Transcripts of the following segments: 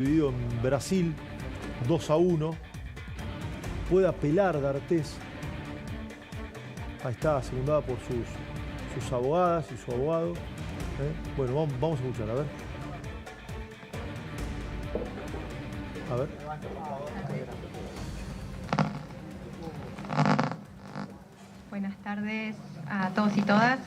Dividido en Brasil 2-1. Puede apelar D'Artés. Ahí está, secundada por sus abogadas y su abogado. Bueno, vamos a escuchar, a ver. A ver. Buenas tardes a todos y todas.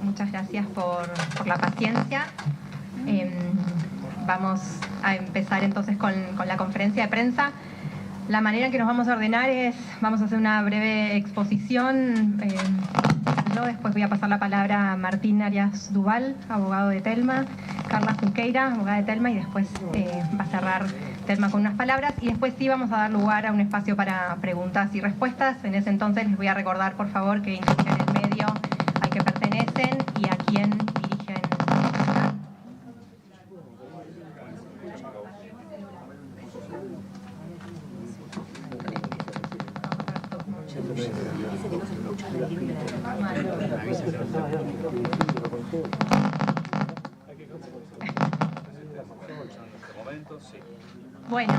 Muchas gracias por la paciencia. Vamos a empezar entonces con la conferencia de prensa. La manera en que nos vamos a ordenar es, vamos a hacer una breve exposición. Yo después voy a pasar la palabra a Martín Arias Duval, abogado de Telma, Carla Junqueira, abogada de Telma, y después va a cerrar Telma con unas palabras, y después sí vamos a dar lugar a un espacio para preguntas y respuestas. En ese entonces les voy a recordar, por favor, que indiquen el medio al que pertenecen y a quién dirigen. Bueno,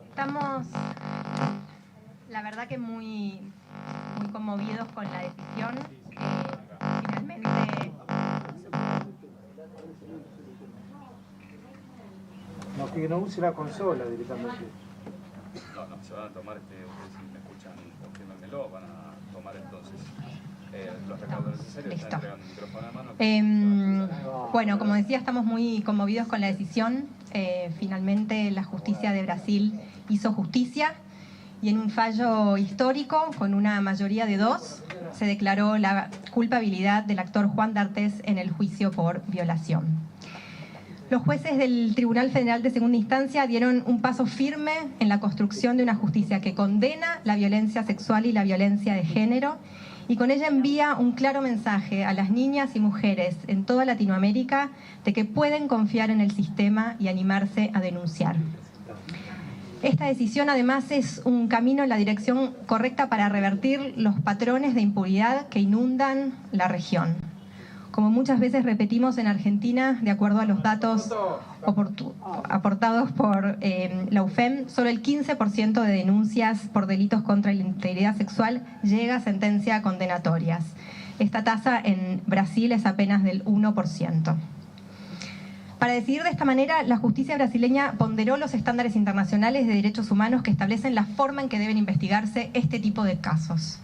estamos, la verdad que muy conmovidos con la decisión. Finalmente... No, que no use la consola directamente. No, se van a tomar, ustedes si me escuchan, confírmenmelo, van a tomar entonces los recaudos necesarios. Listo. Están entregando el micrófono a mano. Bueno, como decía, estamos muy conmovidos con la decisión. Finalmente la justicia de Brasil hizo justicia y en un fallo histórico, con una mayoría de 2, se declaró la culpabilidad del actor Juan D'Artés en el juicio por violación. Los jueces del Tribunal Federal de Segunda Instancia dieron un paso firme en la construcción de una justicia que condena la violencia sexual y la violencia de género, y con ella envía un claro mensaje a las niñas y mujeres en toda Latinoamérica de que pueden confiar en el sistema y animarse a denunciar. Esta decisión además es un camino en la dirección correcta para revertir los patrones de impunidad que inundan la región. Como muchas veces repetimos en Argentina, de acuerdo a los datos aportados por la UFEM, solo el 15% de denuncias por delitos contra la integridad sexual llega a sentencia condenatorias. Esta tasa en Brasil es apenas del 1%. Para decidir de esta manera, la justicia brasileña ponderó los estándares internacionales de derechos humanos que establecen la forma en que deben investigarse este tipo de casos.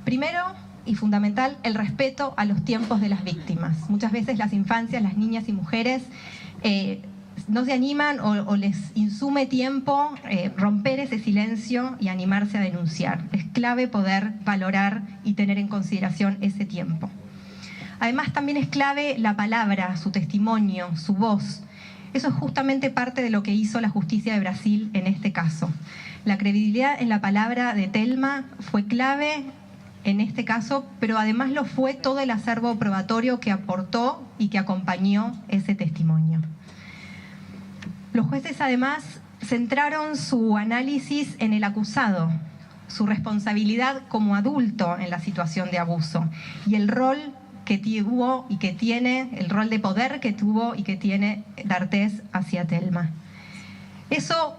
Primero, y fundamental, el respeto a los tiempos de las víctimas. Muchas veces las infancias, las niñas y mujeres no se animan o les insume tiempo romper ese silencio y animarse a denunciar. Es clave poder valorar y tener en consideración ese tiempo. Además, también es clave la palabra, su testimonio, su voz. Eso es justamente parte de lo que hizo la justicia de Brasil en este caso. La credibilidad en la palabra de Telma fue clave en este caso, pero además lo fue todo el acervo probatorio que aportó y que acompañó ese testimonio. Los jueces además centraron su análisis en el acusado, su responsabilidad como adulto en la situación de abuso y el rol que tuvo y que tiene, el rol de poder que tuvo y que tiene D'Artés hacia Telma. Eso,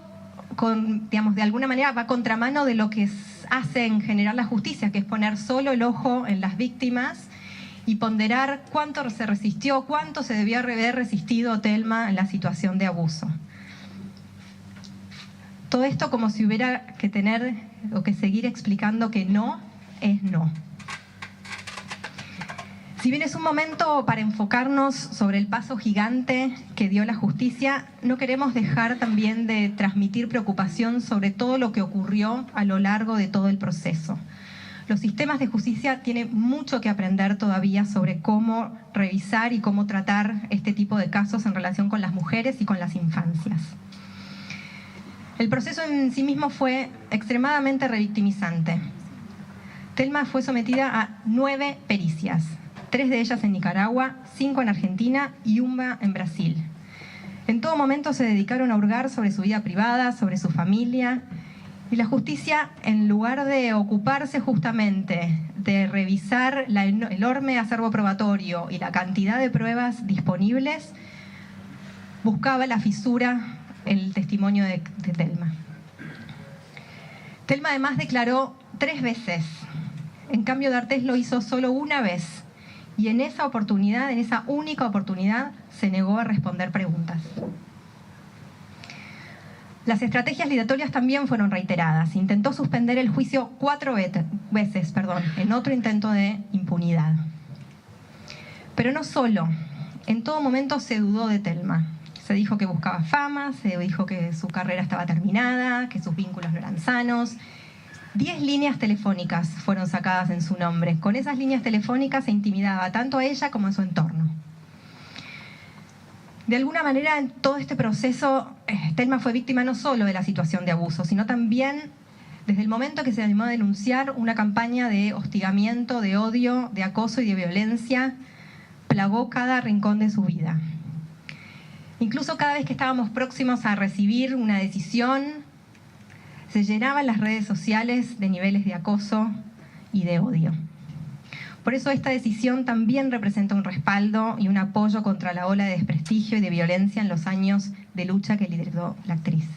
de alguna manera va a contramano de lo que hace en general la justicia, que es poner solo el ojo en las víctimas y ponderar cuánto se resistió, cuánto se debió haber resistido Telma en la situación de abuso. Todo esto como si hubiera que tener o que seguir explicando que no es no. Si bien es un momento para enfocarnos sobre el paso gigante que dio la justicia, no queremos dejar también de transmitir preocupación sobre todo lo que ocurrió a lo largo de todo el proceso. Los sistemas de justicia tienen mucho que aprender todavía sobre cómo revisar y cómo tratar este tipo de casos en relación con las mujeres y con las infancias. El proceso en sí mismo fue extremadamente revictimizante. Telma fue sometida a 9 pericias. 3 de ellas en Nicaragua, 5 en Argentina y 1 en Brasil. En todo momento se dedicaron a hurgar sobre su vida privada, sobre su familia, y la justicia, en lugar de ocuparse justamente de revisar el enorme acervo probatorio y la cantidad de pruebas disponibles, buscaba la fisura el testimonio de Thelma. Thelma además declaró 3 veces. En cambio, D'Artés lo hizo solo una vez. Y en esa oportunidad, en esa única oportunidad, se negó a responder preguntas. Las estrategias dilatorias también fueron reiteradas. Intentó suspender el juicio 4 veces, en otro intento de impunidad. Pero no solo. En todo momento se dudó de Thelma. Se dijo que buscaba fama, se dijo que su carrera estaba terminada, que sus vínculos no eran sanos. 10 líneas telefónicas fueron sacadas en su nombre. Con esas líneas telefónicas se intimidaba tanto a ella como a su entorno. De alguna manera, en todo este proceso, Thelma fue víctima no solo de la situación de abuso, sino también desde el momento que se animó a denunciar una campaña de hostigamiento, de odio, de acoso y de violencia, plagó cada rincón de su vida. Incluso cada vez que estábamos próximos a recibir una decisión, se llenaban las redes sociales de niveles de acoso y de odio. Por eso esta decisión también representa un respaldo y un apoyo contra la ola de desprestigio y de violencia en los años de lucha que lideró la actriz.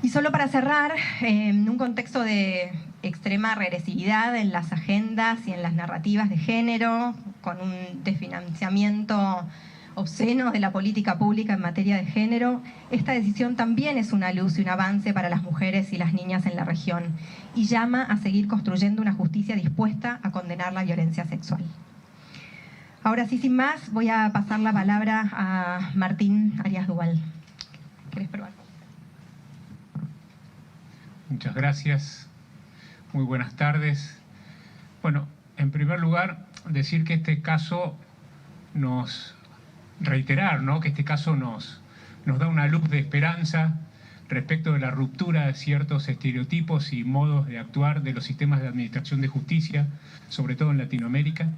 Y solo para cerrar, en un contexto de extrema regresividad en las agendas y en las narrativas de género, con un desfinanciamiento obsceno de la política pública en materia de género, esta decisión también es una luz y un avance para las mujeres y las niñas en la región y llama a seguir construyendo una justicia dispuesta a condenar la violencia sexual. Ahora sí, sin más, voy a pasar la palabra a Martín Arias Duval. ¿Querés probar? Muchas gracias. Muy buenas tardes. Bueno, en primer lugar, decir que este caso reiterar, ¿no?, que este caso nos da una luz de esperanza respecto de la ruptura de ciertos estereotipos y modos de actuar de los sistemas de administración de justicia, sobre todo en Latinoamérica,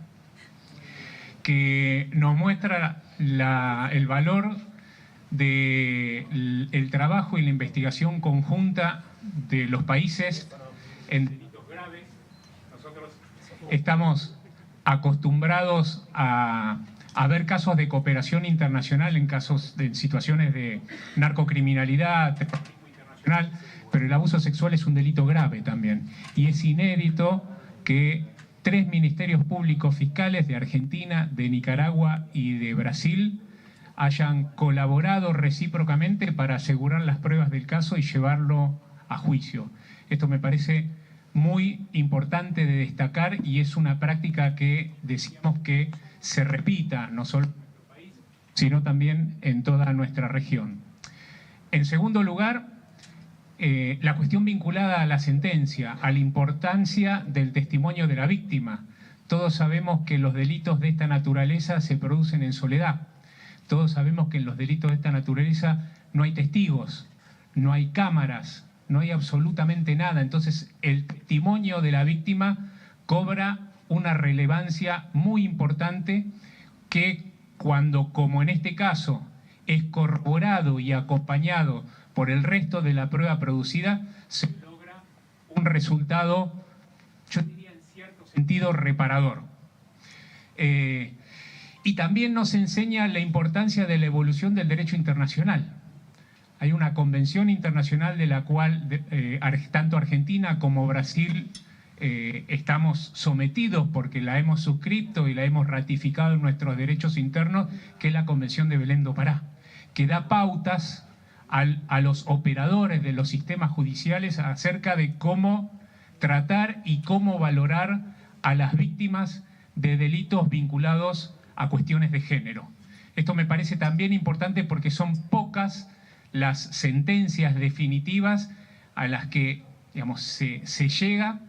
que nos muestra el valor del trabajo y la investigación conjunta de los países en delitos graves. Nosotros estamos acostumbrados a ver casos de cooperación internacional en situaciones de narcocriminalidad, terrorismo internacional, pero el abuso sexual es un delito grave también. Y es inédito que 3 ministerios públicos fiscales de Argentina, de Nicaragua y de Brasil hayan colaborado recíprocamente para asegurar las pruebas del caso y llevarlo a juicio. Esto me parece muy importante de destacar y es una práctica que decíamos que se repita no solo en nuestro país, sino también en toda nuestra región. En segundo lugar, la cuestión vinculada a la sentencia, a la importancia del testimonio de la víctima. Todos sabemos que los delitos de esta naturaleza se producen en soledad. Todos sabemos que en los delitos de esta naturaleza no hay testigos, no hay cámaras, no hay absolutamente nada. Entonces, el testimonio de la víctima cobra una relevancia muy importante que cuando, como en este caso, es corroborado y acompañado por el resto de la prueba producida, se logra un resultado, yo diría en cierto sentido, reparador. Y también nos enseña la importancia de la evolución del derecho internacional. Hay una convención internacional de la cual tanto Argentina como Brasil estamos sometidos porque la hemos suscrito y la hemos ratificado en nuestros derechos internos, que es la Convención de Belén do Pará, que da pautas a los operadores de los sistemas judiciales acerca de cómo tratar y cómo valorar a las víctimas de delitos vinculados a cuestiones de género. Esto me parece también importante porque son pocas las sentencias definitivas a las que, digamos, se llega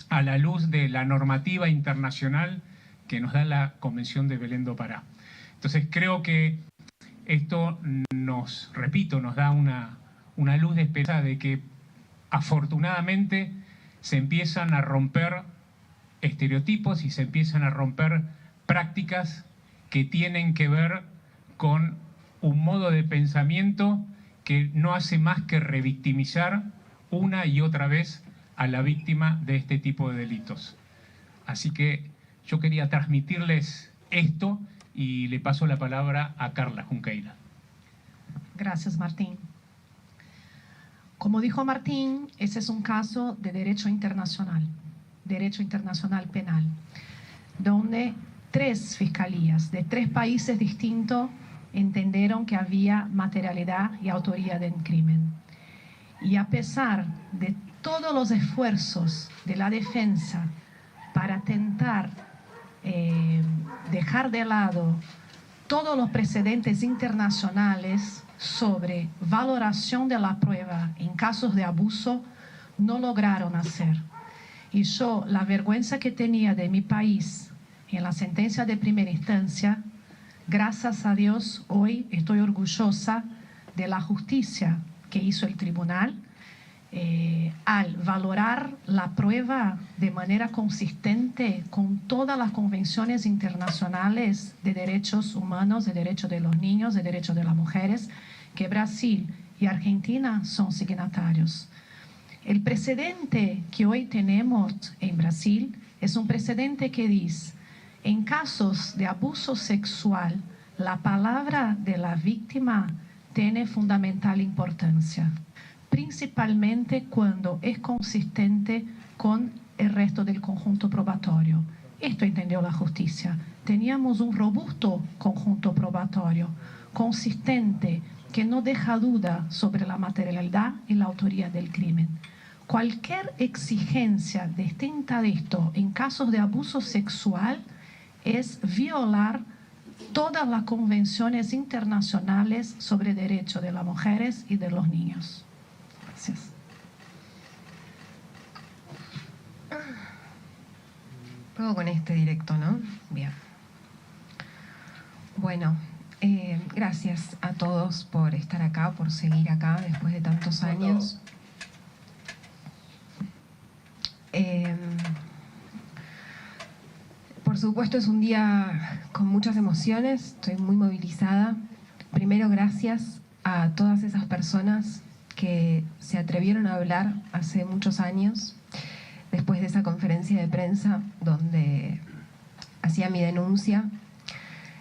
a la luz de la normativa internacional que nos da la Convención de Belén do Pará. Entonces creo que esto nos da una luz de esperanza de que afortunadamente se empiezan a romper estereotipos y se empiezan a romper prácticas que tienen que ver con un modo de pensamiento que no hace más que revictimizar una y otra vez a la víctima de este tipo de delitos. Así que yo quería transmitirles esto y le paso la palabra a Carla Junqueira. Gracias, Martín. Como dijo Martín, ese es un caso de derecho internacional penal, donde 3 fiscalías de 3 países distintos entendieron que había materialidad y autoría del crimen. Y a pesar de todos los esfuerzos de la defensa para intentar dejar de lado todos los precedentes internacionales sobre valoración de la prueba en casos de abuso, no lograron hacer. Y yo, la vergüenza que tenía de mi país en la sentencia de primera instancia, gracias a Dios, hoy estoy orgullosa de la justicia que hizo el tribunal al valorar la prueba de manera consistente con todas las convenciones internacionales de derechos humanos, de derechos de los niños, de derechos de las mujeres, que Brasil y Argentina son signatarios. El precedente que hoy tenemos en Brasil es un precedente que dice: en casos de abuso sexual, la palabra de la víctima tiene fundamental importancia, principalmente cuando es consistente con el resto del conjunto probatorio. Esto entendió la justicia. Teníamos un robusto conjunto probatorio, consistente, que no deja duda sobre la materialidad y la autoría del crimen. Cualquier exigencia distinta de esto en casos de abuso sexual es violar todas las convenciones internacionales sobre derechos de las mujeres y de los niños. Gracias. Puedo con este directo, ¿no? Bien. Bueno, gracias a todos por estar acá, por seguir acá después de tantos años. Por supuesto es un día con muchas emociones, estoy muy movilizada. Primero, gracias a todas esas personas que se atrevieron a hablar hace muchos años, después de esa conferencia de prensa donde hacía mi denuncia.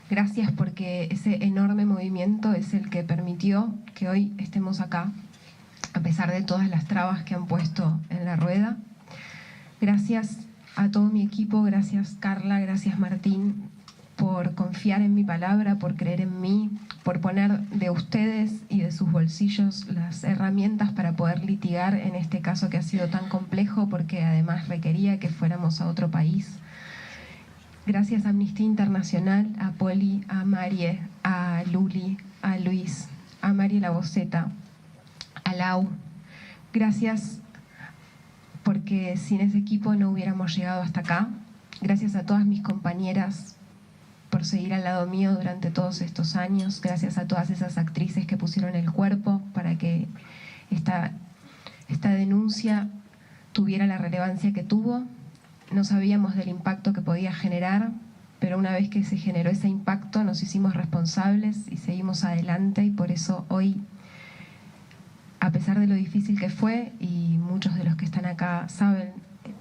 Gracias porque ese enorme movimiento es el que permitió que hoy estemos acá, a pesar de todas las trabas que han puesto en la rueda. Gracias a todo mi equipo, gracias Carla, gracias Martín, por confiar en mi palabra, por creer en mí, por poner de ustedes y de sus bolsillos las herramientas para poder litigar en este caso que ha sido tan complejo, porque además requería que fuéramos a otro país. Gracias a Amnistía Internacional, a Poli, a Marie, a Luli, a Luis, a Mariela Boceta, a Lau. Gracias porque sin ese equipo no hubiéramos llegado hasta acá. Gracias a todas mis compañeras por seguir al lado mío durante todos estos años. Gracias a todas esas actrices que pusieron el cuerpo para que esta denuncia tuviera la relevancia que tuvo. No sabíamos del impacto que podía generar, pero una vez que se generó ese impacto nos hicimos responsables y seguimos adelante, y por eso hoy, a pesar de lo difícil que fue, y muchos de los que están acá saben,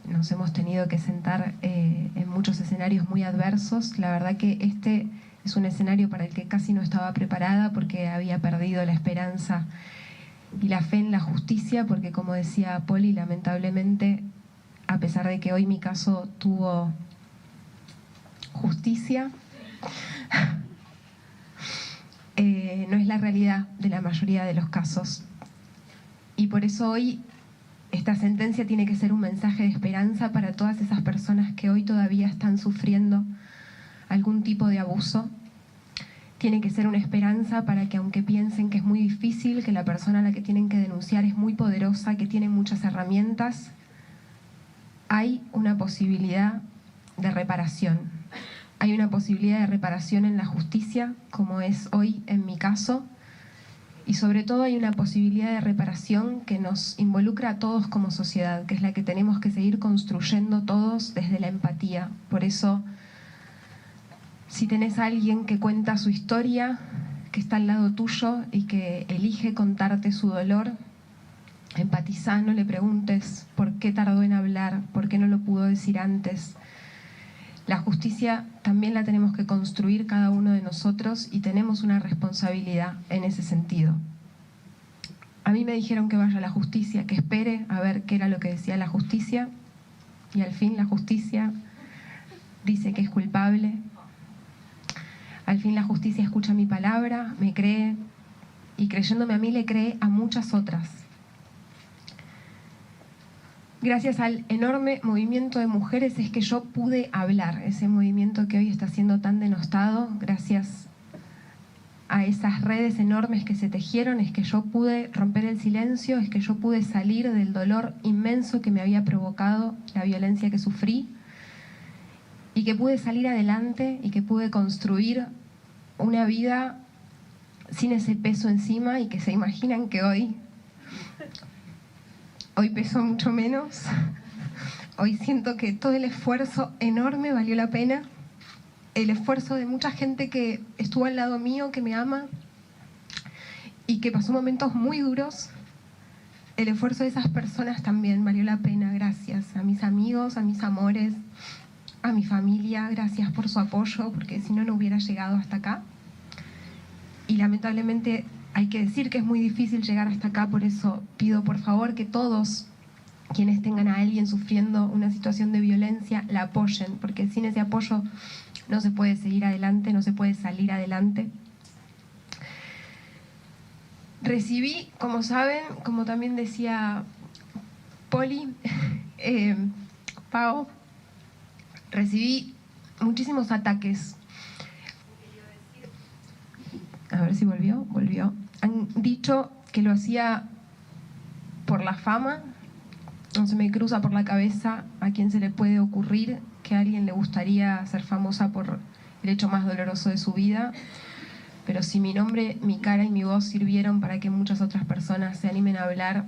nos hemos tenido que sentar en muchos escenarios muy adversos. La verdad que este es un escenario para el que casi no estaba preparada, porque había perdido la esperanza y la fe en la justicia, porque como decía Poli, lamentablemente, a pesar de que hoy mi caso tuvo justicia, no es la realidad de la mayoría de los casos. Y por eso hoy esta sentencia tiene que ser un mensaje de esperanza para todas esas personas que hoy todavía están sufriendo algún tipo de abuso. Tiene que ser una esperanza para que, aunque piensen que es muy difícil, que la persona a la que tienen que denunciar es muy poderosa, que tiene muchas herramientas, hay una posibilidad de reparación. Hay una posibilidad de reparación en la justicia, como es hoy en mi caso, y sobre todo hay una posibilidad de reparación que nos involucra a todos como sociedad, que es la que tenemos que seguir construyendo todos desde la empatía. Por eso, si tenés a alguien que cuenta su historia, que está al lado tuyo y que elige contarte su dolor, empatizá, no le preguntes por qué tardó en hablar, por qué no lo pudo decir antes. La justicia también la tenemos que construir cada uno de nosotros y tenemos una responsabilidad en ese sentido. A mí me dijeron que vaya a la justicia, que espere a ver qué era lo que decía la justicia, y al fin la justicia dice que es culpable. Al fin la justicia escucha mi palabra, me cree, y creyéndome a mí le cree a muchas otras. Gracias al enorme movimiento de mujeres es que yo pude hablar, ese movimiento que hoy está siendo tan denostado. Gracias a esas redes enormes que se tejieron es que yo pude romper el silencio, es que yo pude salir del dolor inmenso que me había provocado la violencia que sufrí, y que pude salir adelante y que pude construir una vida sin ese peso encima, y que se imaginan que hoy peso mucho menos. Hoy siento que todo el esfuerzo enorme valió la pena. El esfuerzo de mucha gente que estuvo al lado mío, que me ama y que pasó momentos muy duros. El esfuerzo de esas personas también valió la pena. Gracias a mis amigos, a mis amores, a mi familia. Gracias por su apoyo, porque si no, no hubiera llegado hasta acá. Y lamentablemente hay que decir que es muy difícil llegar hasta acá, por eso pido por favor que todos quienes tengan a alguien sufriendo una situación de violencia la apoyen, porque sin ese apoyo no se puede seguir adelante, no se puede salir adelante. Recibí, como saben, como también decía Poli, Pau, recibí muchísimos ataques. A ver si volvió. Han dicho que lo hacía por la fama. No se me cruza por la cabeza a quién se le puede ocurrir que a alguien le gustaría ser famosa por el hecho más doloroso de su vida. Pero si mi nombre, mi cara y mi voz sirvieron para que muchas otras personas se animen a hablar,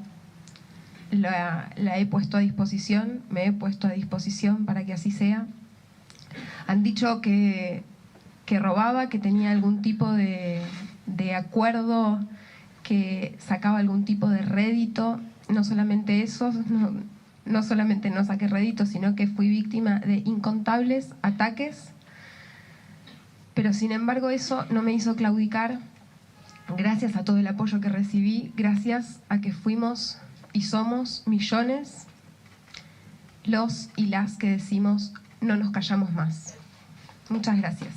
la he puesto a disposición, me he puesto a disposición para que así sea. Han dicho que robaba, que tenía algún tipo de acuerdo, que sacaba algún tipo de rédito. No solamente eso, no solamente no saqué rédito, sino que fui víctima de incontables ataques. Pero sin embargo eso no me hizo claudicar. Gracias a todo el apoyo que recibí, gracias a que fuimos y somos millones los y las que decimos no nos callamos más. Muchas gracias.